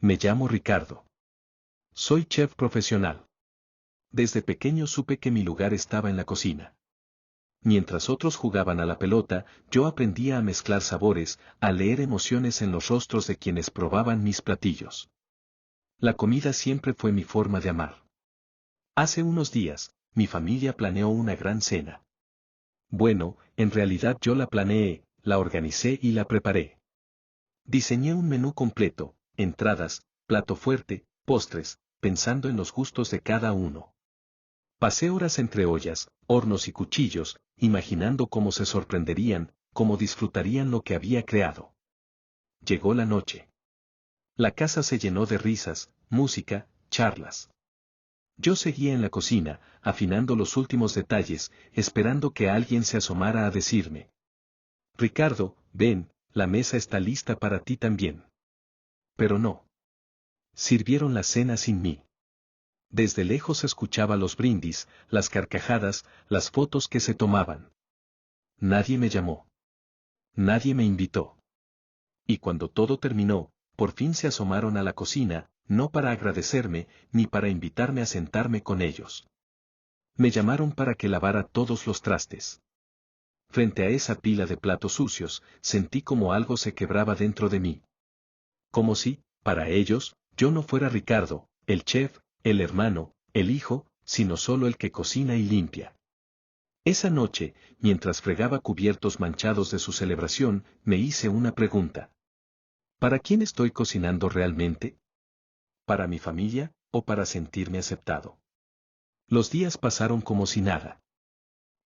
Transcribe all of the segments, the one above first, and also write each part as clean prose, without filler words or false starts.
Me llamo Ricardo. Soy chef profesional. Desde pequeño supe que mi lugar estaba en la cocina. Mientras otros jugaban a la pelota, yo aprendía a mezclar sabores, a leer emociones en los rostros de quienes probaban mis platillos. La comida siempre fue mi forma de amar. Hace unos días, mi familia planeó una gran cena. Bueno, en realidad yo la planeé, la organicé y la preparé. Diseñé un menú completo, entradas, plato fuerte, postres, pensando en los gustos de cada uno. Pasé horas entre ollas, hornos y cuchillos, imaginando cómo se sorprenderían, cómo disfrutarían lo que había creado. Llegó la noche. La casa se llenó de risas, música, charlas. Yo seguía en la cocina, afinando los últimos detalles, esperando que alguien se asomara a decirme: Ricardo, ven, la mesa está lista para ti también. Pero no. Sirvieron la cena sin mí. Desde lejos escuchaba los brindis, las carcajadas, las fotos que se tomaban. Nadie me llamó. Nadie me invitó. Y cuando todo terminó, por fin se asomaron a la cocina, no para agradecerme, ni para invitarme a sentarme con ellos. Me llamaron para que lavara todos los trastes. Frente a esa pila de platos sucios, sentí como algo se quebraba dentro de mí. Como si, para ellos, yo no fuera Ricardo, el chef, el hermano, el hijo, sino solo el que cocina y limpia. Esa noche, mientras fregaba cubiertos manchados de su celebración, me hice una pregunta. ¿Para quién estoy cocinando realmente? ¿Para mi familia, o para sentirme aceptado? Los días pasaron como si nada.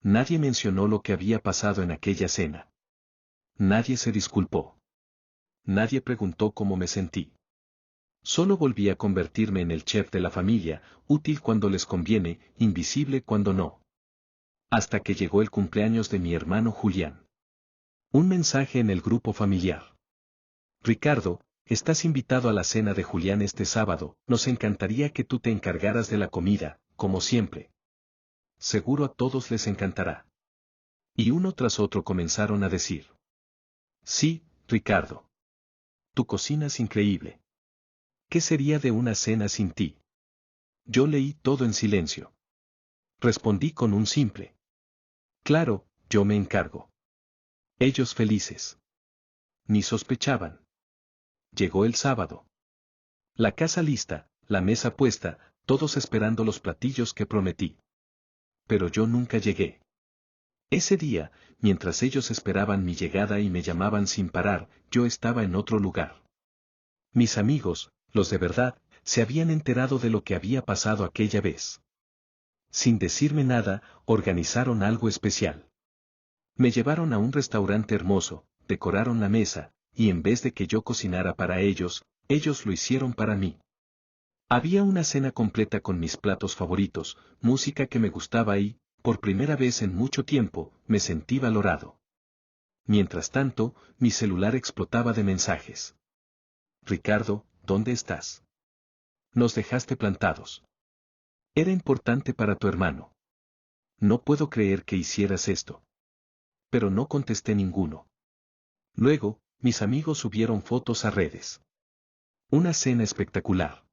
Nadie mencionó lo que había pasado en aquella cena. Nadie se disculpó. Nadie preguntó cómo me sentí. Solo volví a convertirme en el chef de la familia, útil cuando les conviene, invisible cuando no. Hasta que llegó el cumpleaños de mi hermano Julián. Un mensaje en el grupo familiar. Ricardo, estás invitado a la cena de Julián este sábado, nos encantaría que tú te encargaras de la comida, como siempre. Seguro a todos les encantará. Y uno tras otro comenzaron a decir: Sí, Ricardo. Tu cocina es increíble. ¿Qué sería de una cena sin ti? Yo leí todo en silencio. Respondí con un simple: Claro, yo me encargo. Ellos felices. Ni sospechaban. Llegó el sábado. La casa lista, la mesa puesta, todos esperando los platillos que prometí. Pero yo nunca llegué. Ese día, mientras ellos esperaban mi llegada y me llamaban sin parar, yo estaba en otro lugar. Mis amigos, los de verdad, se habían enterado de lo que había pasado aquella vez. Sin decirme nada, organizaron algo especial. Me llevaron a un restaurante hermoso, decoraron la mesa, y en vez de que yo cocinara para ellos, ellos lo hicieron para mí. Había una cena completa con mis platos favoritos, música que me gustaba y, por primera vez en mucho tiempo, me sentí valorado. Mientras tanto, mi celular explotaba de mensajes. Ricardo, ¿dónde estás? Nos dejaste plantados. Era importante para tu hermano. No puedo creer que hicieras esto. Pero no contesté ninguno. Luego, mis amigos subieron fotos a redes. Una cena espectacular.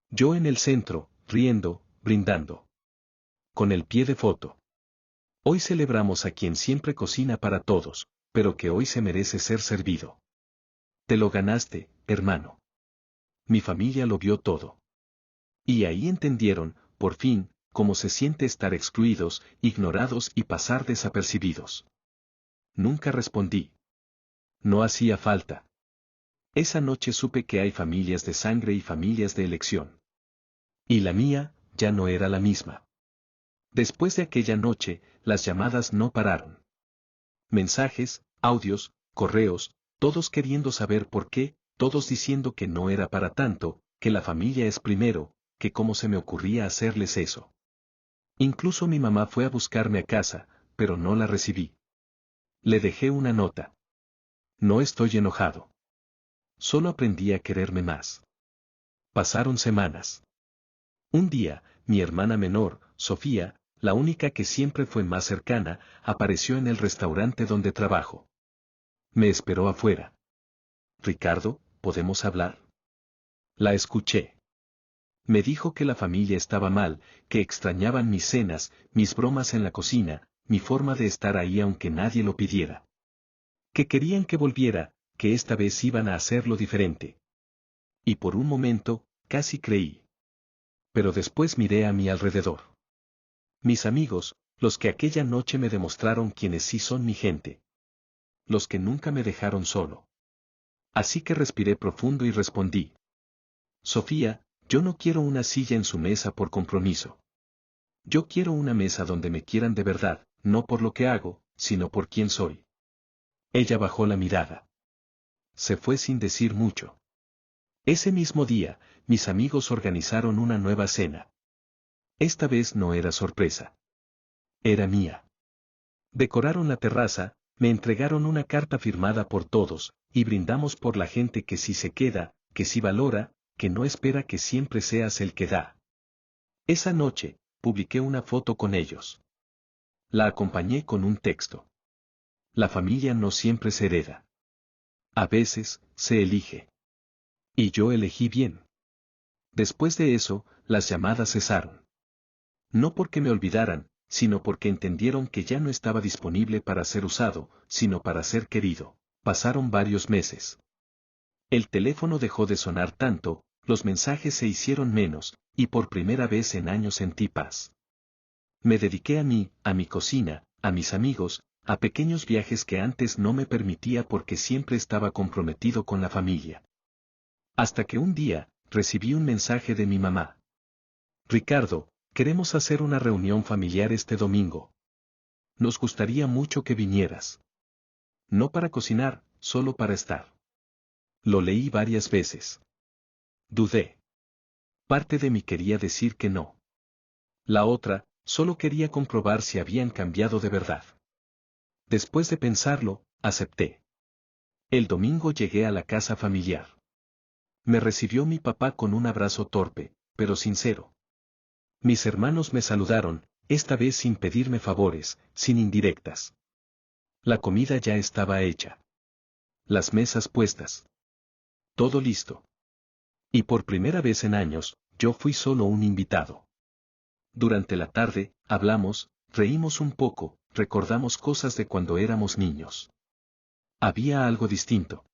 Yo en el centro, riendo, brindando. Con el pie de foto. Hoy celebramos a quien siempre cocina para todos, pero que hoy se merece ser servido. Te lo ganaste, hermano. Mi familia lo vio todo. Y ahí entendieron, por fin, cómo se siente estar excluidos, ignorados y pasar desapercibidos. Nunca respondí. No hacía falta. Esa noche supe que hay familias de sangre y familias de elección. Y la mía, ya no era la misma. Después de aquella noche, las llamadas no pararon. Mensajes, audios, correos, todos queriendo saber por qué, todos diciendo que no era para tanto, que la familia es primero, que cómo se me ocurría hacerles eso. Incluso mi mamá fue a buscarme a casa, pero no la recibí. Le dejé una nota. No estoy enojado. Solo aprendí a quererme más. Pasaron semanas. Un día, mi hermana menor, Sofía, la única que siempre fue más cercana, apareció en el restaurante donde trabajo. Me esperó afuera. Ricardo, ¿podemos hablar? La escuché. Me dijo que la familia estaba mal, que extrañaban mis cenas, mis bromas en la cocina, mi forma de estar ahí aunque nadie lo pidiera. Que querían que volviera, que esta vez iban a hacerlo diferente. Y por un momento, casi creí. Pero después miré a mi alrededor. Mis amigos, los que aquella noche me demostraron quiénes sí son mi gente. Los que nunca me dejaron solo. Así que respiré profundo y respondí. Sofía, yo no quiero una silla en su mesa por compromiso. Yo quiero una mesa donde me quieran de verdad, no por lo que hago, sino por quién soy. Ella bajó la mirada. Se fue sin decir mucho. Ese mismo día, mis amigos organizaron una nueva cena. Esta vez no era sorpresa. Era mía. Decoraron la terraza, me entregaron una carta firmada por todos, y brindamos por la gente que sí se queda, que sí valora, que no espera que siempre seas el que da. Esa noche, publiqué una foto con ellos. La acompañé con un texto. La familia no siempre se hereda. A veces, se elige. Y yo elegí bien. Después de eso, las llamadas cesaron. No porque me olvidaran, sino porque entendieron que ya no estaba disponible para ser usado, sino para ser querido. Pasaron varios meses. El teléfono dejó de sonar tanto, los mensajes se hicieron menos, y por primera vez en años sentí paz. Me dediqué a mí, a mi cocina, a mis amigos, a pequeños viajes que antes no me permitía porque siempre estaba comprometido con la familia. Hasta que un día, recibí un mensaje de mi mamá. Ricardo, queremos hacer una reunión familiar este domingo. Nos gustaría mucho que vinieras. No para cocinar, solo para estar. Lo leí varias veces. Dudé. Parte de mí quería decir que no. La otra, solo quería comprobar si habían cambiado de verdad. Después de pensarlo, acepté. El domingo llegué a la casa familiar. Me recibió mi papá con un abrazo torpe, pero sincero. Mis hermanos me saludaron, esta vez sin pedirme favores, sin indirectas. La comida ya estaba hecha. Las mesas puestas. Todo listo. Y por primera vez en años, yo fui solo un invitado. Durante la tarde, hablamos, reímos un poco, recordamos cosas de cuando éramos niños. Había algo distinto.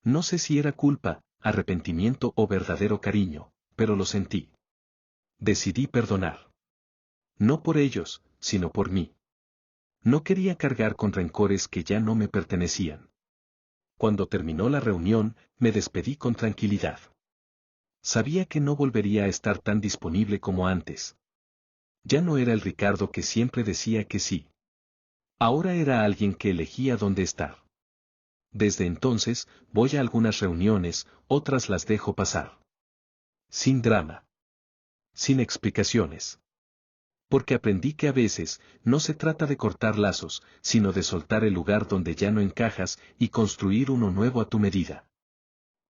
No sé si era culpa, arrepentimiento o verdadero cariño, pero lo sentí. Decidí perdonar. No por ellos, sino por mí. No quería cargar con rencores que ya no me pertenecían. Cuando terminó la reunión, me despedí con tranquilidad. Sabía que no volvería a estar tan disponible como antes. Ya no era el Ricardo que siempre decía que sí. Ahora era alguien que elegía dónde estar. Desde entonces, voy a algunas reuniones, otras las dejo pasar. Sin drama. Sin explicaciones. Porque aprendí que a veces, no se trata de cortar lazos, sino de soltar el lugar donde ya no encajas y construir uno nuevo a tu medida.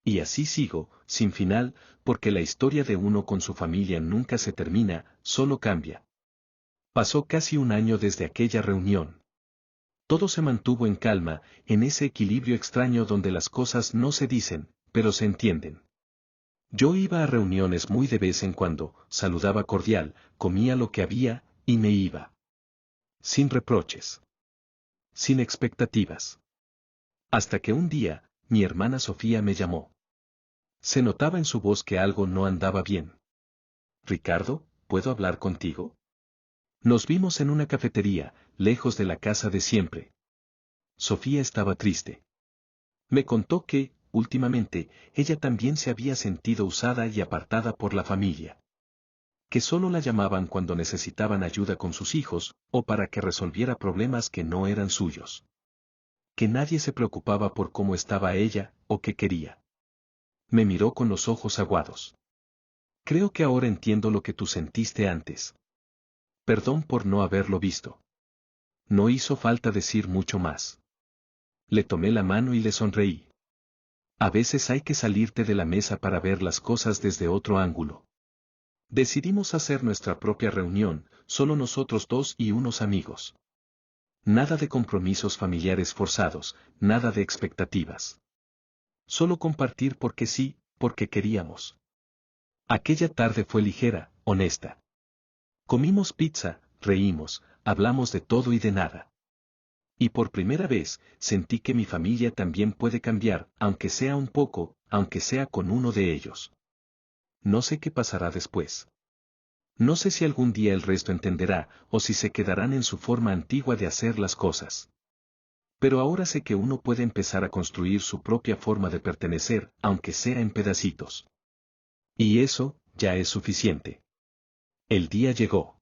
Y así sigo, sin final, porque la historia de uno con su familia nunca se termina, solo cambia. Pasó casi un año desde aquella reunión. Todo se mantuvo en calma, en ese equilibrio extraño donde las cosas no se dicen, pero se entienden. Yo iba a reuniones muy de vez en cuando, saludaba cordial, comía lo que había, y me iba. Sin reproches. Sin expectativas. Hasta que un día, mi hermana Sofía me llamó. Se notaba en su voz que algo no andaba bien. Ricardo, ¿puedo hablar contigo? Nos vimos en una cafetería, lejos de la casa de siempre. Sofía estaba triste. Me contó que, últimamente, ella también se había sentido usada y apartada por la familia. Que solo la llamaban cuando necesitaban ayuda con sus hijos, o para que resolviera problemas que no eran suyos. Que nadie se preocupaba por cómo estaba ella, o qué quería. Me miró con los ojos aguados. Creo que ahora entiendo lo que tú sentiste antes. Perdón por no haberlo visto. No hizo falta decir mucho más. Le tomé la mano y le sonreí. A veces hay que salirte de la mesa para ver las cosas desde otro ángulo. Decidimos hacer nuestra propia reunión, solo nosotros dos y unos amigos. Nada de compromisos familiares forzados, nada de expectativas. Solo compartir porque sí, porque queríamos. Aquella tarde fue ligera, honesta. Comimos pizza, reímos, hablamos de todo y de nada. Y por primera vez, sentí que mi familia también puede cambiar, aunque sea un poco, aunque sea con uno de ellos. No sé qué pasará después. No sé si algún día el resto entenderá, o si se quedarán en su forma antigua de hacer las cosas. Pero ahora sé que uno puede empezar a construir su propia forma de pertenecer, aunque sea en pedacitos. Y eso, ya es suficiente. El día llegó.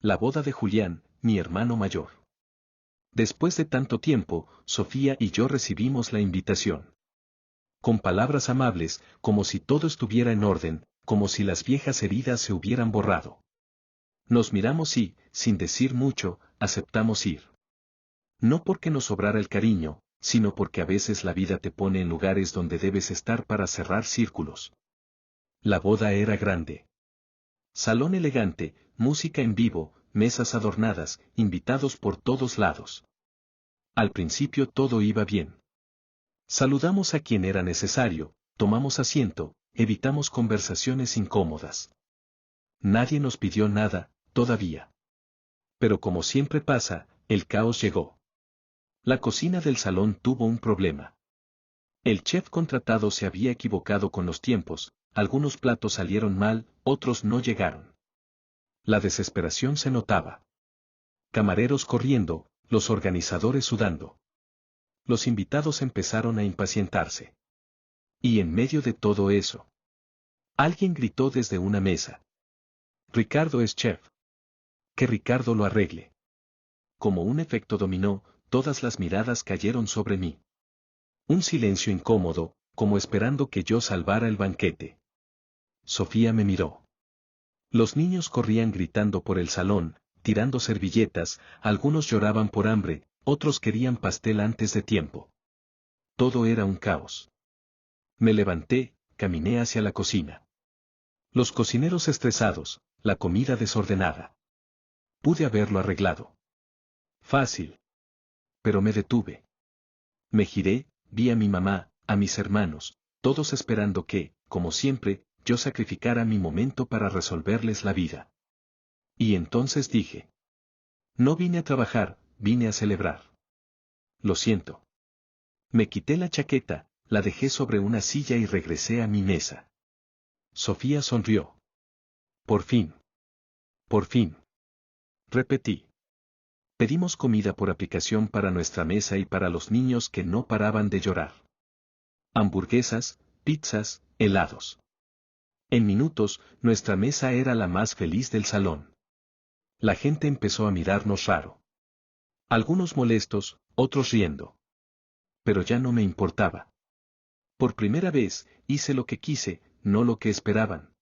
La boda de Julián, mi hermano mayor. Después de tanto tiempo, Sofía y yo recibimos la invitación. Con palabras amables, como si todo estuviera en orden, como si las viejas heridas se hubieran borrado. Nos miramos y, sin decir mucho, aceptamos ir. No porque nos sobrara el cariño, sino porque a veces la vida te pone en lugares donde debes estar para cerrar círculos. La boda era grande. Salón elegante, música en vivo, mesas adornadas, invitados por todos lados. Al principio todo iba bien. Saludamos a quien era necesario, tomamos asiento, evitamos conversaciones incómodas. Nadie nos pidió nada, todavía. Pero como siempre pasa, el caos llegó. La cocina del salón tuvo un problema. El chef contratado se había equivocado con los tiempos, algunos platos salieron mal, otros no llegaron. La desesperación se notaba. Camareros corriendo, los organizadores sudando. Los invitados empezaron a impacientarse. Y en medio de todo eso, alguien gritó desde una mesa. Ricardo es chef. Que Ricardo lo arregle. Como un efecto dominó, todas las miradas cayeron sobre mí. Un silencio incómodo, como esperando que yo salvara el banquete. Sofía me miró. Los niños corrían gritando por el salón, tirando servilletas, algunos lloraban por hambre, otros querían pastel antes de tiempo. Todo era un caos. Me levanté, caminé hacia la cocina. Los cocineros estresados, la comida desordenada. Pude haberlo arreglado. Fácil. Pero me detuve. Me giré, vi a mi mamá, a mis hermanos, todos esperando que, como siempre, yo sacrificara mi momento para resolverles la vida. Y entonces dije. No vine a trabajar, vine a celebrar. Lo siento. Me quité la chaqueta, la dejé sobre una silla y regresé a mi mesa. Sofía sonrió. Por fin. Por fin. Repetí. Pedimos comida por aplicación para nuestra mesa y para los niños que no paraban de llorar. Hamburguesas, pizzas, helados. En minutos, nuestra mesa era la más feliz del salón. La gente empezó a mirarnos raro. Algunos molestos, otros riendo. Pero ya no me importaba. Por primera vez, hice lo que quise, no lo que esperaban.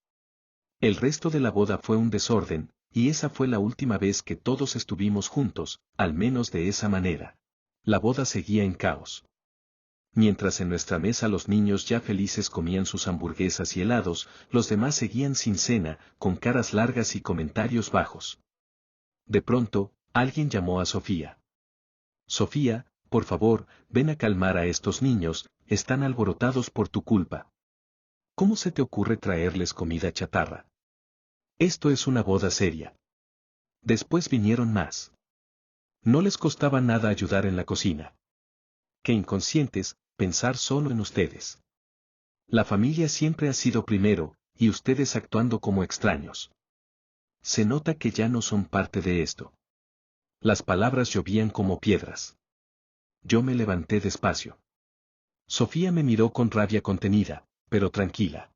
El resto de la boda fue un desorden, y esa fue la última vez que todos estuvimos juntos, al menos de esa manera. La boda seguía en caos. Mientras en nuestra mesa los niños ya felices comían sus hamburguesas y helados, los demás seguían sin cena, con caras largas y comentarios bajos. De pronto, alguien llamó a Sofía. Sofía, por favor, ven a calmar a estos niños, están alborotados por tu culpa. ¿Cómo se te ocurre traerles comida chatarra? Esto es una boda seria. Después vinieron más. No les costaba nada ayudar en la cocina. Qué inconscientes, pensar solo en ustedes. La familia siempre ha sido primero, y ustedes actuando como extraños. Se nota que ya no son parte de esto. Las palabras llovían como piedras. Yo me levanté despacio. Sofía me miró con rabia contenida, pero tranquila.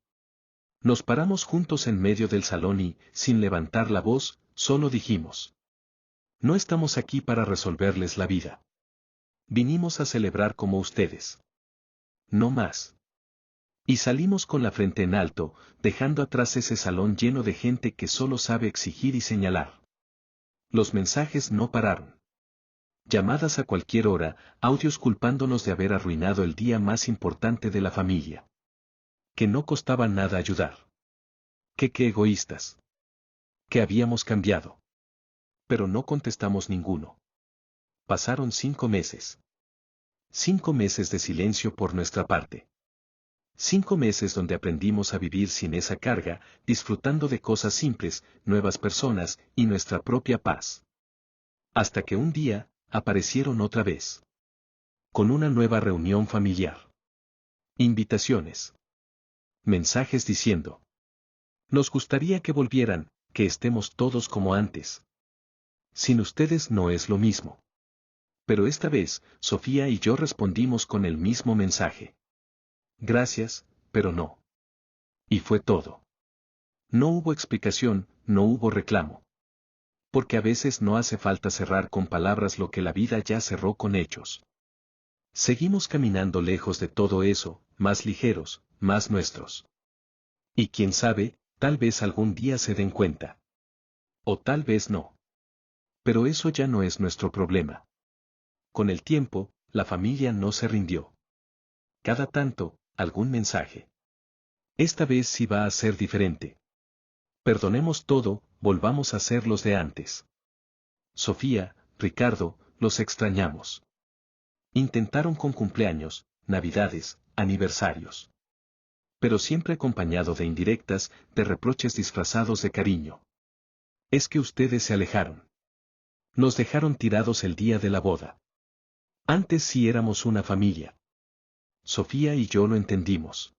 Nos paramos juntos en medio del salón y, sin levantar la voz, solo dijimos. No estamos aquí para resolverles la vida. Vinimos a celebrar como ustedes. No más. Y salimos con la frente en alto, dejando atrás ese salón lleno de gente que solo sabe exigir y señalar. Los mensajes no pararon. Llamadas a cualquier hora, audios culpándonos de haber arruinado el día más importante de la familia. Que no costaba nada ayudar. Que qué egoístas. Que habíamos cambiado. Pero no contestamos ninguno. Pasaron 5 meses. 5 meses de silencio por nuestra parte. 5 meses donde aprendimos a vivir sin esa carga, disfrutando de cosas simples, nuevas personas y nuestra propia paz. Hasta que un día, aparecieron otra vez. Con una nueva reunión familiar. Invitaciones. Mensajes diciendo: nos gustaría que volvieran, que estemos todos como antes. Sin ustedes no es lo mismo. Pero esta vez, Sofía y yo respondimos con el mismo mensaje. Gracias, pero no. Y fue todo. No hubo explicación, no hubo reclamo. Porque a veces no hace falta cerrar con palabras lo que la vida ya cerró con hechos. Seguimos caminando lejos de todo eso, más ligeros, más nuestros. Y quién sabe, tal vez algún día se den cuenta. O tal vez no. Pero eso ya no es nuestro problema. Con el tiempo, la familia no se rindió. Cada tanto, algún mensaje. Esta vez sí va a ser diferente. Perdonemos todo, volvamos a ser los de antes. Sofía, Ricardo, los extrañamos. Intentaron con cumpleaños, navidades, aniversarios. Pero siempre acompañado de indirectas, de reproches disfrazados de cariño. Es que ustedes se alejaron. Nos dejaron tirados el día de la boda. Antes sí éramos una familia. Sofía y yo lo entendimos.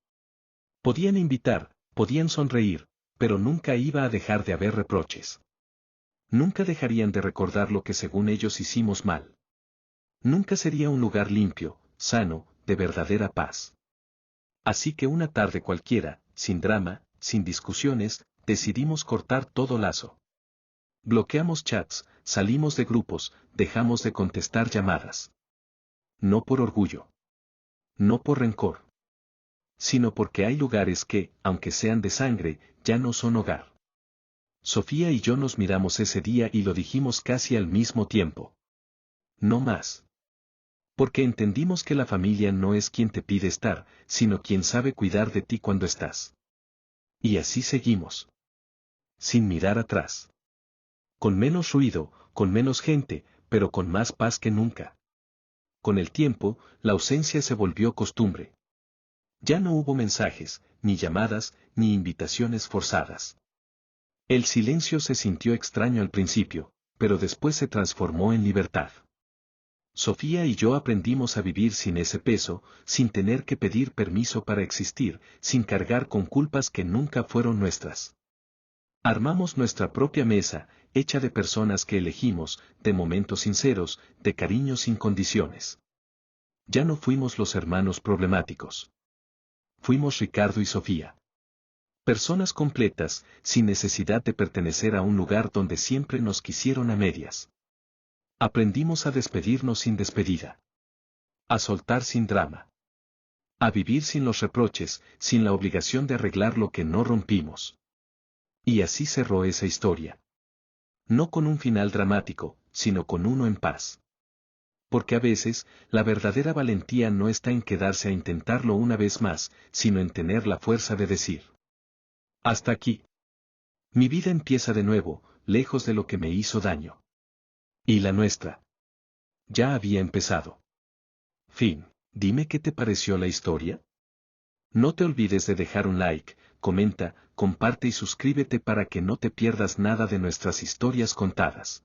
Podían invitar, podían sonreír, pero nunca iba a dejar de haber reproches. Nunca dejarían de recordar lo que según ellos hicimos mal. Nunca sería un lugar limpio, sano, de verdadera paz. Así que una tarde cualquiera, sin drama, sin discusiones, decidimos cortar todo lazo. Bloqueamos chats, salimos de grupos, dejamos de contestar llamadas. No por orgullo. No por rencor. Sino porque hay lugares que, aunque sean de sangre, ya no son hogar. Sofía y yo nos miramos ese día y lo dijimos casi al mismo tiempo. No más. Porque entendimos que la familia no es quien te pide estar, sino quien sabe cuidar de ti cuando estás. Y así seguimos. Sin mirar atrás. Con menos ruido, con menos gente, pero con más paz que nunca. Con el tiempo, la ausencia se volvió costumbre. Ya no hubo mensajes, ni llamadas, ni invitaciones forzadas. El silencio se sintió extraño al principio, pero después se transformó en libertad. Sofía y yo aprendimos a vivir sin ese peso, sin tener que pedir permiso para existir, sin cargar con culpas que nunca fueron nuestras. Armamos nuestra propia mesa, hecha de personas que elegimos, de momentos sinceros, de cariño sin condiciones. Ya no fuimos los hermanos problemáticos. Fuimos Ricardo y Sofía. Personas completas, sin necesidad de pertenecer a un lugar donde siempre nos quisieron a medias. Aprendimos a despedirnos sin despedida. A soltar sin drama. A vivir sin los reproches, sin la obligación de arreglar lo que no rompimos. Y así cerró esa historia. No con un final dramático, sino con uno en paz. Porque a veces, la verdadera valentía no está en quedarse a intentarlo una vez más, sino en tener la fuerza de decir: hasta aquí. Mi vida empieza de nuevo, lejos de lo que me hizo daño. Y la nuestra. Ya había empezado. Fin. Dime qué te pareció la historia. No te olvides de dejar un like, comenta, comparte y suscríbete para que no te pierdas nada de nuestras historias contadas.